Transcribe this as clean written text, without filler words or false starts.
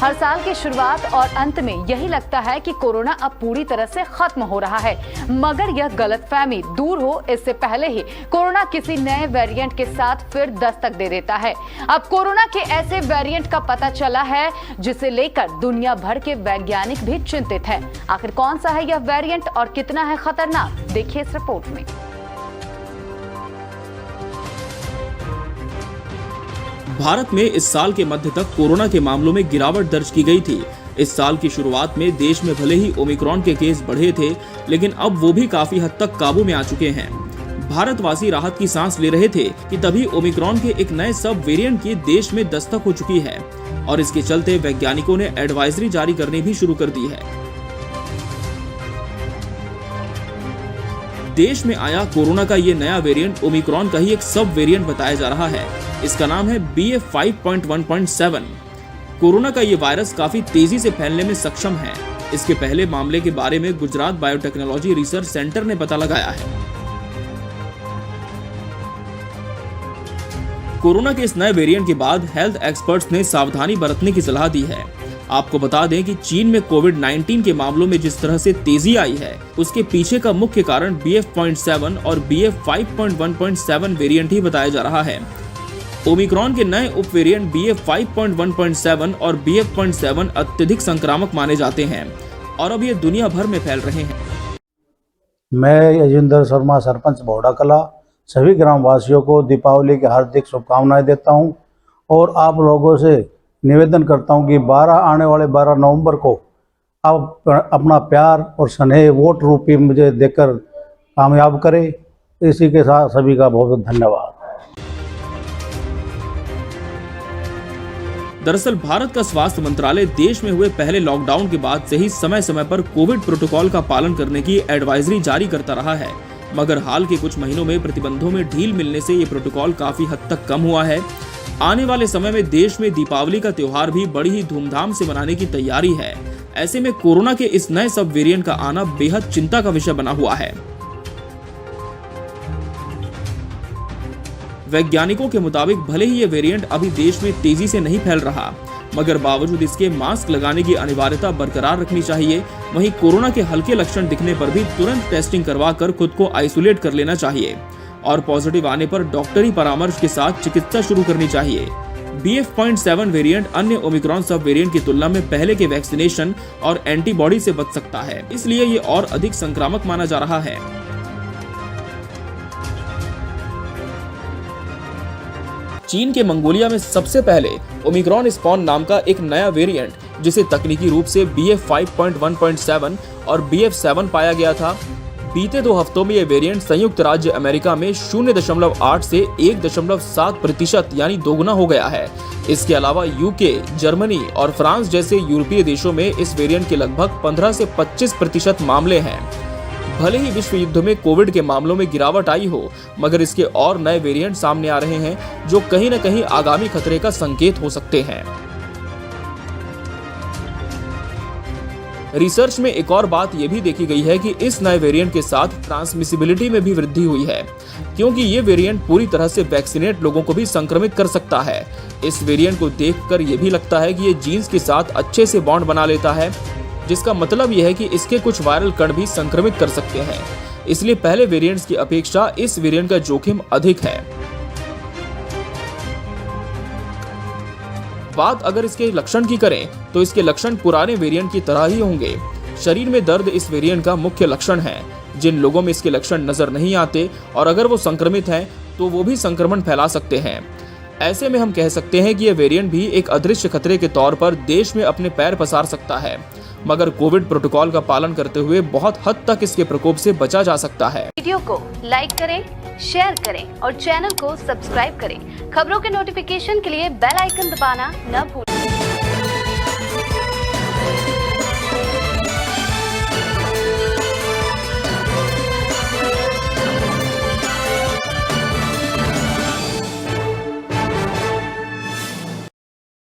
हर साल की शुरुआत और अंत में यही लगता है कि कोरोना अब पूरी तरह से खत्म हो रहा है, मगर यह गलतफहमी दूर हो इससे पहले ही कोरोना किसी नए वेरिएंट के साथ फिर दस्तक दे देता है। अब कोरोना के ऐसे वेरिएंट का पता चला है जिसे लेकर दुनिया भर के वैज्ञानिक भी चिंतित हैं। आखिर कौन सा है यह वेरिएंट और कितना है खतरनाक, देखिए इस रिपोर्ट में। भारत में इस साल के मध्य तक कोरोना के मामलों में गिरावट दर्ज की गई थी। इस साल की शुरुआत में देश में भले ही ओमिक्रॉन के केस बढ़े थे, लेकिन अब वो भी काफी हद तक काबू में आ चुके हैं। भारतवासी राहत की सांस ले रहे थे कि तभी ओमिक्रॉन के एक नए सब वेरिएंट की देश में दस्तक हो चुकी है और इसके चलते वैज्ञानिकों ने एडवाइजरी जारी करनी भी शुरू कर दी है। देश में आया कोरोना का ये नया वेरिएंट ओमिक्रॉन का ही एक सब वेरिएंट बताया जा रहा है। इसका नाम है BA.5.1.7। कोरोना का ये वायरस काफी तेजी से फैलने में सक्षम है। इसके पहले मामले के बारे में गुजरात बायोटेक्नोलॉजी रिसर्च सेंटर ने पता लगाया है। कोरोना के इस नए वेरिएंट के बाद हेल्थ एक्सपर्ट्स ने सावधानी बरतने की सलाह दी है। आपको बता दें कि चीन में कोविड-19 के मामलों में जिस तरह से तेजी आई है, उसके पीछे का मुख्य कारण BF.7 और BA.5.1.7 वेरिएंट ही बताया जा रहा है। ओमिक्रॉन के नए उप वेरिएंट BA.5.1.7 और BF.7 अत्यधिक संक्रामक माने जाते हैं और अब ये दुनिया भर में फैल रहे हैं। मैं यजिंदर शर्मा, सरपंच बौड़ा कला, सभी ग्रामवासियों को दीपावली की हार्दिक शुभकामनाएं देता हूं और आप लोगों से निवेदन करता हूं कि आने वाले 12 नवंबर को आप अपना प्यार और स्नेह वोट रूपी मुझे देकर कामयाब करें। इसी के साथ सभी का बहुत बहुत धन्यवाद। दरअसल भारत का स्वास्थ्य मंत्रालय देश में हुए पहले लॉकडाउन के बाद से ही समय समय पर कोविड प्रोटोकॉल का पालन करने की एडवाइजरी जारी करता रहा है, मगर हाल के कुछ महीनों में प्रतिबंधों में ढील मिलने से ये प्रोटोकॉल काफी हद तक कम हुआ है। आने वाले समय में देश में दीपावली का त्योहार भी बड़ी ही धूमधाम से मनाने की तैयारी है। ऐसे में कोरोना के इस नए सब वेरिएंट का आना बेहद चिंता का विषय बना हुआ है। वैज्ञानिकों के मुताबिक भले ही ये वेरिएंट अभी देश में तेजी से नहीं फैल रहा, मगर बावजूद इसके मास्क लगाने की अनिवार्यता बरकरार रखनी चाहिए। वहीं कोरोना के हल्के लक्षण दिखने पर भी तुरंत टेस्टिंग करवाकर खुद को आइसोलेट कर लेना चाहिए और पॉजिटिव आने पर डॉक्टरी परामर्श के साथ चिकित्सा शुरू करनी चाहिए। BF.7 वेरिएंट अन्य ओमिक्रॉन सब वेरिएंट की तुलना में पहले के वैक्सीनेशन और एंटीबॉडी से बच सकता है, इसलिए ये और अधिक संक्रामक माना जा रहा है। चीन के मंगोलिया में सबसे पहले ओमिक्रॉन स्पॉन नाम का एक नया वेरिएंट, जिसे तकनीकी रूप से BF.5.1.7 और BF.7 पाया गया था। बीते 2 हफ्तों में ये वेरिएंट संयुक्त राज्य अमेरिका में 0.8 से 1.7% यानी दोगुना हो गया है। इसके अलावा यूके, जर्मनी और फ्रांस जैसे यूरोपीय देशों में इस वेरिएंट के लगभग 15 से 25% मामले हैं। भले ही विश्व युद्ध में कोविड के मामलों में गिरावट आई हो, मगर इसके और नए वेरिएंट सामने आ रहे हैं जो कहीं न कहीं आगामी खतरे का संकेत हो सकते हैं। रिसर्च में एक और बात यह भी देखी गई है कि इस नए वेरिएंट के साथ ट्रांसमिसिबिलिटी में भी वृद्धि हुई है, क्योंकि ये वेरिएंट पूरी तरह से वैक्सीनेट लोगों को भी संक्रमित कर सकता है। इस वेरिएंट को देखकर यह भी लगता है कि ये जीन्स के साथ अच्छे से बॉन्ड बना लेता है, जिसका मतलब यह है कि इसके कुछ वायरल कण भी संक्रमित कर सकते हैं। इसलिए पहले वेरिएंट्स की अपेक्षा इस वेरिएंट का जोखिम अधिक है। बात अगर इसके लक्षण की करें तो इसके लक्षण पुराने वेरिएंट की तरह ही होंगे। शरीर में दर्द इस वेरिएंट का मुख्य लक्षण है। जिन लोगों में इसके लक्षण नजर नहीं आते और अगर वो संक्रमित हैं तो वो भी संक्रमण फैला सकते हैं। ऐसे में हम कह सकते हैं कि यह वेरिएंट भी एक अदृश्य खतरे के तौर पर देश में अपने पैर पसार सकता है, मगर कोविड प्रोटोकॉल का पालन करते हुए बहुत हद तक इसके प्रकोप से बचा जा सकता है। वीडियो को लाइक करें, शेयर करें और चैनल को सब्सक्राइब करें। खबरों के नोटिफिकेशन के लिए बेल आइकन दबाना न भूलें।